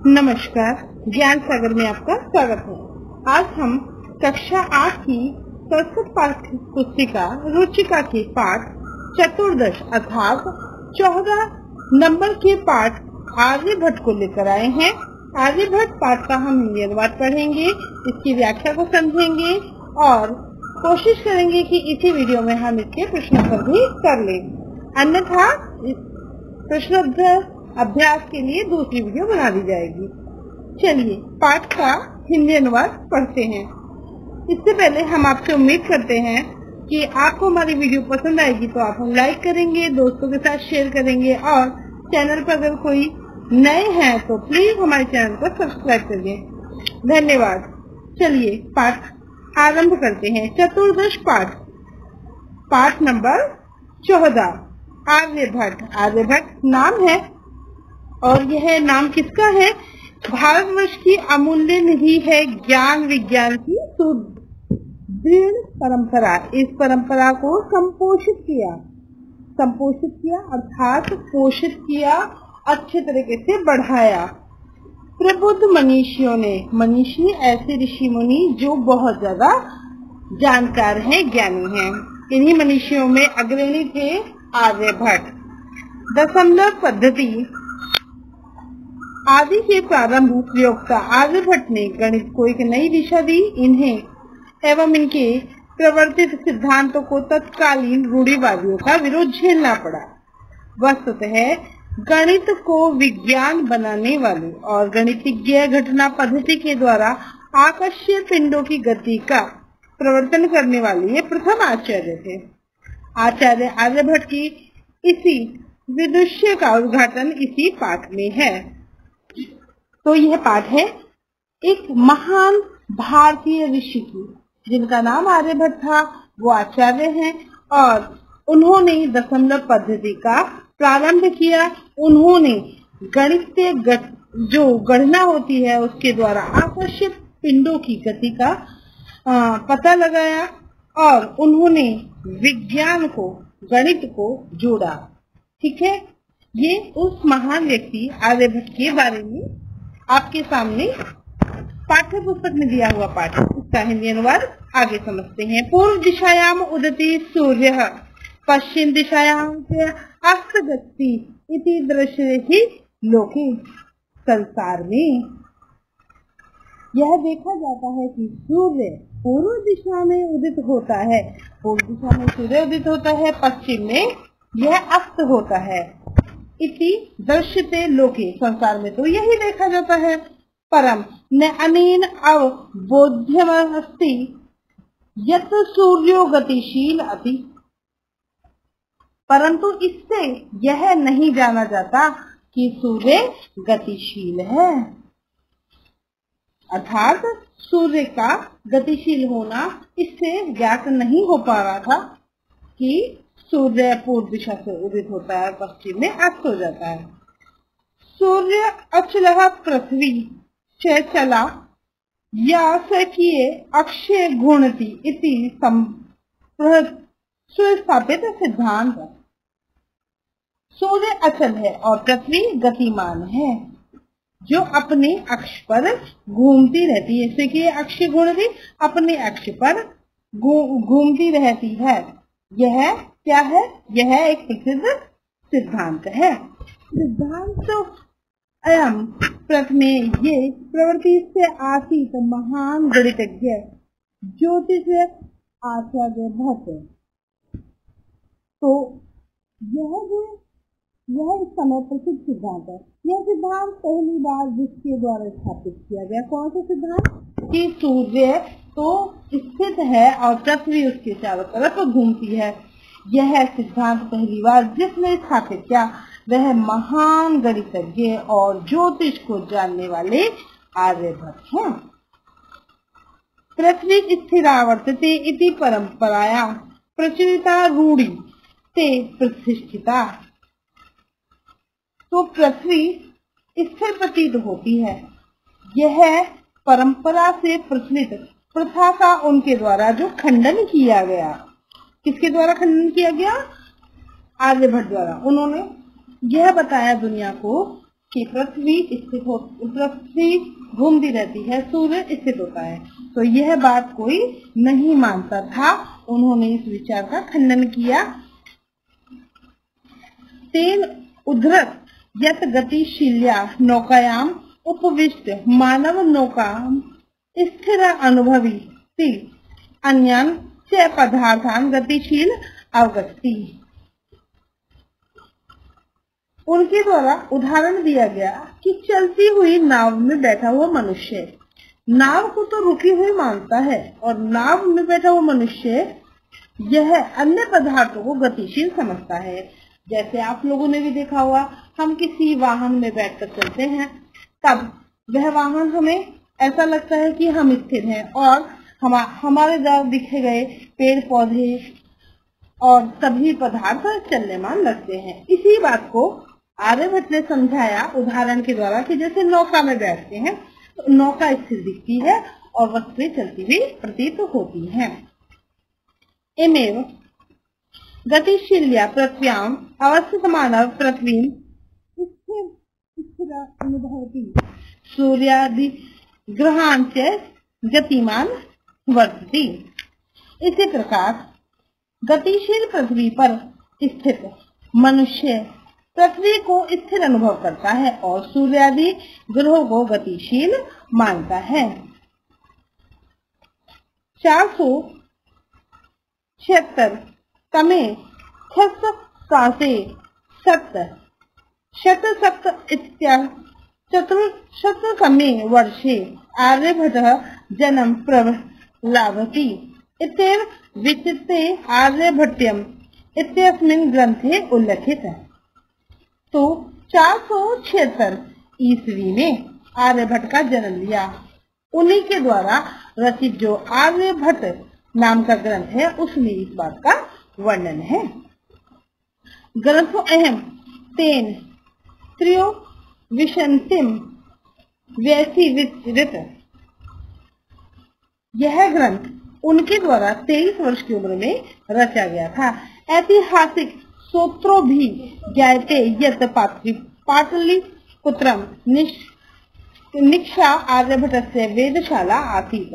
नमस्कार, ज्ञान सागर में आपका स्वागत है। आज हम कक्षा 8 की संस्कृत पाठ्य पुस्तिका रुचिका के पाठ चतुर्दश अर्थात 14 नंबर के पाठ आर्यभट्ट को लेकर आए हैं। आर्यभट्ट पाठ का हम हिंदी अनुवाद पढ़ेंगे, इसकी व्याख्या को समझेंगे और कोशिश करेंगे कि इसी वीडियो में हम इसके प्रश्नोत्तर भी कर लें। अन्यथा प्रश्नोत्तर अभ्यास के लिए दूसरी वीडियो बना दी जाएगी। चलिए पाठ का हिंदी अनुवाद पढ़ते हैं। इससे पहले हम आपसे उम्मीद करते हैं कि आपको हमारी वीडियो पसंद आएगी तो आप हम लाइक करेंगे, दोस्तों के साथ शेयर करेंगे और चैनल पर अगर कोई नए हैं तो प्लीज हमारे चैनल को सब्सक्राइब करिए। धन्यवाद। चलिए पाठ आरंभ करते हैं। चतुर्दश पाठ नंबर 14 आर्यभट्ट। आर्यभट्ट नाम है और यह नाम किसका है? भारतवर्ष की अमूल्य निधि है ज्ञान विज्ञान की सुदृढ़ परंपरा। इस परंपरा को संपोषित किया अर्थात पोषित किया, अच्छे तरीके से बढ़ाया प्रबुद्ध मनीषियों ने। मनीषी ऐसे ऋषि मुनि जो बहुत ज्यादा जानकार हैं, ज्ञानी हैं। इन्हीं मनीषियों में अग्रणी थे आर्यभट्ट। दशमलव पद्धति आदि के प्रारंभ प्रयोक्ता आर्यभट्ट ने गणित को एक नई दिशा दी। इन्हें एवं इनके प्रवर्तित सिद्धांतों को तत्कालीन रूढ़िवादियों का विरोध झेलना पड़ा। वस्तुतः गणित को विज्ञान बनाने वाले और गणितज्ञ घटना पद्धति के द्वारा आकाशीय पिंडों की गति का प्रवर्तन करने वाले ये प्रथम आचार्य थे। आचार्य आर्यभट्ट की इसी विदुष्य का उद्घाटन इसी पाठ में है। तो यह पाठ है एक महान भारतीय ऋषि की, जिनका नाम आर्यभट्ट था। वो आचार्य हैं और उन्होंने दशमलव पद्धति का प्रारंभ किया। उन्होंने गणितीय जो गणना होती है उसके द्वारा आकर्षित पिंडों की गति का पता लगाया और उन्होंने विज्ञान को, गणित को जोड़ा। ठीक है, ये उस महान व्यक्ति आर्यभट्ट के बारे में आपके सामने पाठ्य पुस्तक में दिया हुआ पाठ। इसका हिंदी अनुवाद आगे समझते हैं। पूर्व दिशायाम उदति सूर्य पश्चिम दिशायाम अस्तगति इति दृश्य ही लोके। संसार में यह देखा जाता है कि सूर्य पूर्व दिशा में उदित होता है। पूर्व दिशा में सूर्य उदित होता है, पश्चिम में यह अस्त होता है। इति दृश्यते लोके, संसार में तो यही देखा जाता है। परम न अनेन अवबोध्यमस्ति यत् सूर्यो गतिशील अति। परंतु इससे यह नहीं जाना जाता कि सूर्य गतिशील है। अर्थात सूर्य का गतिशील होना इससे ज्ञात नहीं हो पा रहा था कि सूर्य पूर्व दिशा से उदित होता है, पश्चिम में अस्त हो जाता है। सूर्य अचलः पृथ्वी च चला या सकीय अक्षय गुणति इति सुस्थापित सिद्धांत। सूर्य अचल है और पृथ्वी गतिमान है, जो अपने अक्ष पर घूमती रहती है। जैसे कि अक्षय गुणति अपने अक्ष पर घूमती रहती है। यह क्या है? यह एक प्रसिद्ध सिद्धांत है। सिद्धांत अयम प्रथमे ये प्रवृत्ति से आसीत महान गणितज्ञ ज्योतिष आचार्य भट्ट। तो यह इस समय प्रसिद्ध सिद्धांत है। यह सिद्धांत पहली बार जिसके द्वारा स्थापित किया गया। कौन सा सिद्धांत? कि सूर्य तो स्थित है और पृथ्वी उसके चारों तरफ घूमती है। यह सिद्धांत पहली बार जिसने स्थापित किया वह महान गणितज्ञ और ज्योतिष को जानने वाले आर्यभट्ट हैं। पृथ्वी स्थिरावर्तते इति परंपराया प्रचलिता रूढ़ी ते प्रतिष्ठिता। तो पृथ्वी स्थिर प्रतीत होती है। यह परंपरा से प्रचलित प्रथा का उनके द्वारा जो खंडन किया गया। किसके द्वारा खंडन किया गया? आर्यभट्ट द्वारा। उन्होंने यह बताया दुनिया को कि पृथ्वी घूमती रहती है, सूर्य स्थित होता है। तो यह बात कोई नहीं मानता था। उन्होंने इस विचार का खंडन किया। तेन उद्धृत यत गतिशील्या नौकायाम उपविष्ट मानव नौका स्थिर अनुभवी अन्यान च पदार्थान गतिशील अवगति। उनके द्वारा उदाहरण दिया गया कि चलती हुई नाव में बैठा हुआ मनुष्य नाव को तो रुकी हुई मानता है, और नाव में बैठा हुआ मनुष्य यह अन्य पदार्थों को गतिशील समझता है। जैसे आप लोगों ने भी देखा होगा, हम किसी वाहन में बैठकर चलते हैं, तब वह वाहन हमें ऐसा लगता है कि हम स्थिर हैं, और हमारे द्वारा दिखे गए पेड़ पौधे और सभी पदार्थ चलनेमान लगते हैं। इसी बात को आर्यभट्ट ने समझाया उदाहरण के द्वारा कि जैसे नौका में बैठते हैं तो नौका स्थिर दिखती है और वस्तुएं चलती हुई प्रतीत होती हैं। एमेव गतिशील्या पृथ्व्याम अवस्थितमानः पृथ्वीं स्थिर अनुभवति सूर्यादि ग्रहांच गतिमान वर्तते। इसी प्रकार गतिशील पृथ्वी पर स्थित मनुष्य पृथ्वी को स्थिर अनुभव करता है और सूर्यादि ग्रहों को गतिशील मानता है। 476 तमे चतुर्शततमे वर्षे आर्यभट्टः जन्म प्रलभति इत्येव विचित्ते आर्यभट्टयम् इत्यस्मिन् ग्रंथे उल्लिखित है। तो 476 ईस्वी में आर्यभट्ट का जन्म लिया। उन्हीं के द्वारा रचित जो आर्यभट्ट नाम का ग्रंथ है उसमें इस बात का वर्णन है। ग्रंथो अहम तेन त्रयो विशंतिम वैसी विचरित। यह ग्रंथ उनके द्वारा 23 वर्ष की उम्र में रचा गया था। ऐतिहासिक सूत्रों भी ज्ञायते यत पाटलिपुत्रम निक्षा आर्यभट्टस्य वेदशाला आसीत्।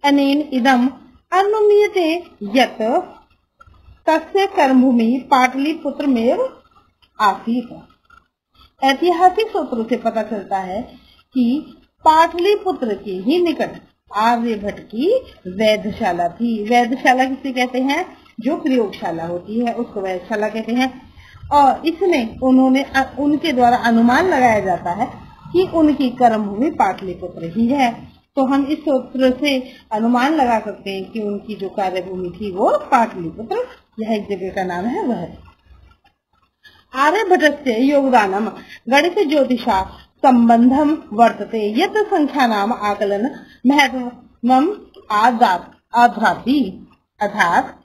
अनेन इदम् अनुमीयते यत तस्य कर्मभूमि पाटलिपुत्रमेव आसीत्। ऐतिहासिक सूत्रों से पता चलता है कि पाटलिपुत्र के ही निकट आर्यभट्ट की वेदशाला थी। वेदशाला किसे कहते हैं? जो प्रयोगशाला होती है उसको वेदशाला कहते हैं। और इसमें उनके द्वारा अनुमान लगाया जाता है कि उनकी कर्मभूमि पाटलिपुत्र ही है। तो हम इस सूत्र से अनुमान लगा सकते हैं कि उनकी जो कार्यभूमि थी वो पाटलिपुत्र, यह एक जगह का नाम है वह। आर्यभट्टस्य योगदानम गणित ज्योतिषा संबंधम वर्तते यत संख्यानाम आकलन महत्वम आधाति। अर्थात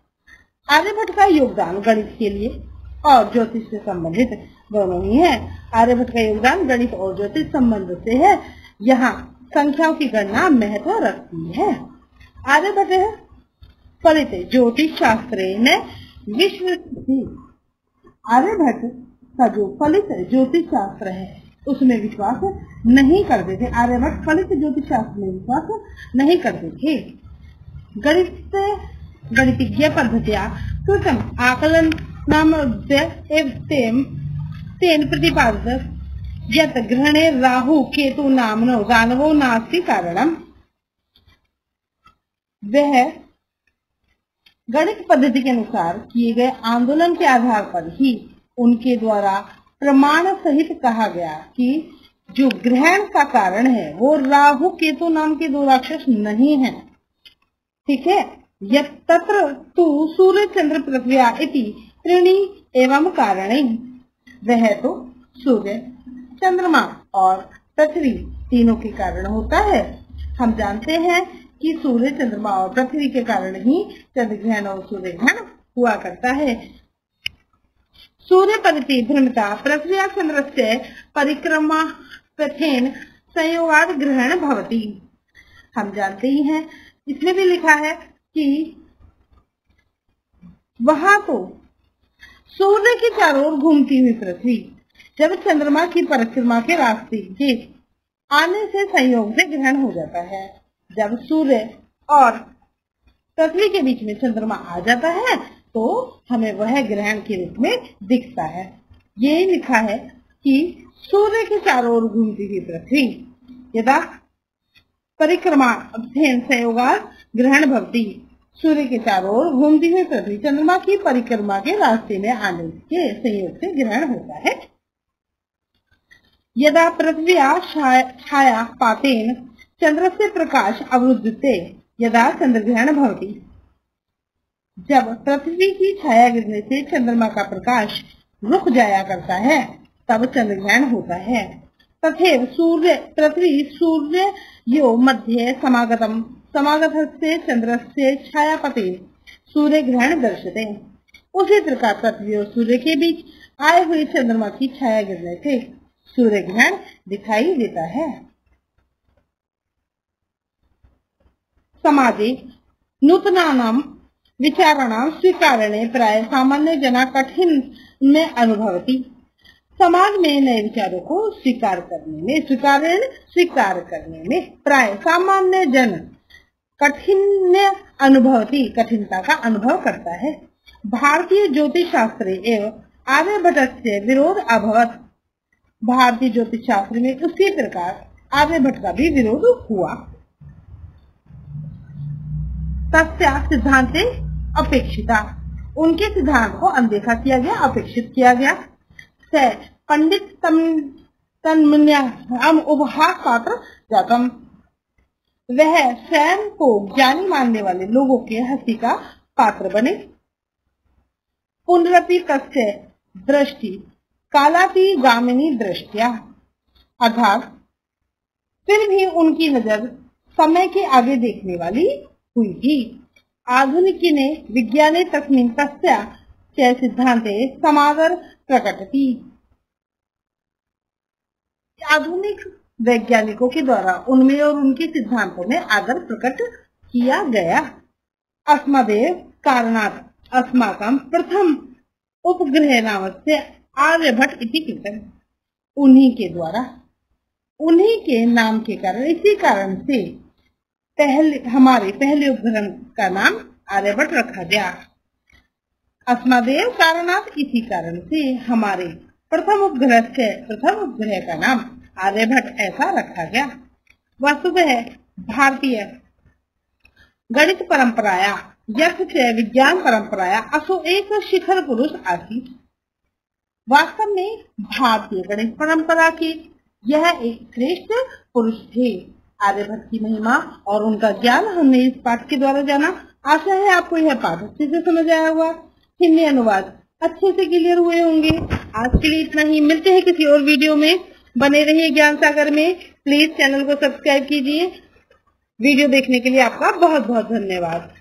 आर्यभट्ट का योगदान गणित के लिए और ज्योतिष से संबंधित दोनों ही है। आर्यभट्ट का योगदान गणित और ज्योतिष संबंध से है। यहाँ संख्याओं की गणना महत्व रखती है। आर्यभट्ट फलित ज्योतिष शास्त्रेण विश्व। आर्यभट्ट का जो फलित ज्योतिष शास्त्र है उसमें विश्वास नहीं करते थे। आर्यभट्ट फलित ज्योतिष शास्त्र में विश्वास नहीं करते थे। गणितज्ञ पद्धतिया कृतम आकलन नाम तेन प्रतिपादित यत ग्रहणे राहु केतु नामनो दानवो नास्ति कारणम। वह गणित पद्धति के अनुसार किए गए आंदोलन के आधार पर ही उनके द्वारा प्रमाण सहित कहा गया कि जो ग्रहण का कारण है वो राहु केतु नाम के दो राक्षस नहीं है। ठीक है। यत्र तु सूर्य चंद्र पृथ्व्या इति त्रीणि एवं कारणे। वह तो सूर्य चंद्रमा और पृथ्वी तीनों के कारण होता है। हम जानते हैं कि सूर्य चंद्रमा और पृथ्वी के कारण ही चंद्र ग्रहण और सूर्य ग्रहण हुआ करता है। सूर्य परिति भ्रमता पृथ्व्या चंद्रस्य परिक्रमा पथेन संयोगाद ग्रहण भवति। हम जानते ही हैं, इसमें भी लिखा है कि वहां तो सूर्य के चारों ओर घूमती हुई पृथ्वी जब चंद्रमा की परिक्रमा के रास्ते के आने से संयोग से ग्रहण हो जाता है। जब सूर्य और पृथ्वी के बीच में चंद्रमा आ जाता है तो हमें वह ग्रहण के रूप में दिखता है। ये लिखा है कि सूर्य के चारों ओर घूमती हुई पृथ्वी यदा परिक्रमा अध्ययन संयोगात ग्रहण भवती। सूर्य के चारों ओर घूमती हुई पृथ्वी चंद्रमा की परिक्रमा के रास्ते में आने के संयोग से ग्रहण होता है। यदा पृथ्व्या छाया पातेन चंद्रस्य प्रकाश अवरुद्धते यदा चंद्रग्रहण भवति। जब पृथ्वी की छाया गिरने से चंद्रमा का प्रकाश रुक जाया करता है तब चंद्रग्रहण होता है। तथैव पृथ्वी सूर्य यो मध्य समागतम समागतस्य चंद्रस्य छायापते सूर्य ग्रहण दर्शते। उसी प्रकार पृथ्वी और सूर्य के बीच आए हुए चंद्रमा की छाया गिरने से सूर्य ग्रहण दिखाई देता है। समाजे नूतनानां विचाराणां स्वीकारणे प्राय सामान्य जना कठिन में अनुभवती। समाज में नए विचारों को स्वीकार करने में प्राय सामान्य जन कठिन अनुभवती कठिनता का अनुभव करता है। भारतीय ज्योतिष शास्त्र एवं आर्यभट्ट से विरोध अभवत। भारतीय ज्योतिष शास्त्र में उसी प्रकार आर्यभट्ट का भी विरोध हुआ। तस्या सिद्धांते अपेक्षिता उनके सिद्धांत को अनदेखा किया गया, अपेक्षित किया गया। से पंडित तन्मन्याम उपहास पात्र जातम वह स्वयं को ज्ञानी मानने वाले लोगों के हंसी का पात्र बने। पुनरपि तस्य दृष्टि कालाती गामिनी दृष्टिया अर्थात फिर भी उनकी नजर समय के आगे देखने वाली हुई थी। आधुनिकी ने विज्ञाने तस्मिन् तस्या च सिद्धांते समादर प्रकटति। आधुनिक वैज्ञानिकों के द्वारा उनमें और उनके सिद्धांतों में आदर प्रकट किया गया। अस्मदेव कारणात् अस्माकं प्रथम उपग्रह नामस्य आर्यभट्ट इति कृतं। उन्हीं के द्वारा उन्हीं के नाम के कारण इसी कारण से हमारे पहले उपग्रह का नाम आर्यभट्ट रखा गया। अस्मदेव कारणात् इसी कारण से हमारे प्रथम उपग्रह का नाम आर्यभट्ट ऐसा रखा गया। वस्तुतः भारतीय गणित परंपराया यथ च विज्ञान परंपराया असो एक शिखर पुरुष आसीत्। वास्तव में भारतीय गणित परंपरा के यह एक श्रेष्ठ पुरुष थे। आर्यभट्ट की महिमा और उनका ज्ञान हमने इस पाठ के द्वारा जाना। आशा है आपको यह पाठ अच्छे से समझ आया होगा, हिंदी अनुवाद अच्छे से क्लियर हुए होंगे। आज के लिए इतना ही, मिलते हैं किसी और वीडियो में। बने रहिए ज्ञान सागर में। प्लीज चैनल को सब्सक्राइब कीजिए। वीडियो देखने के लिए आपका बहुत बहुत धन्यवाद।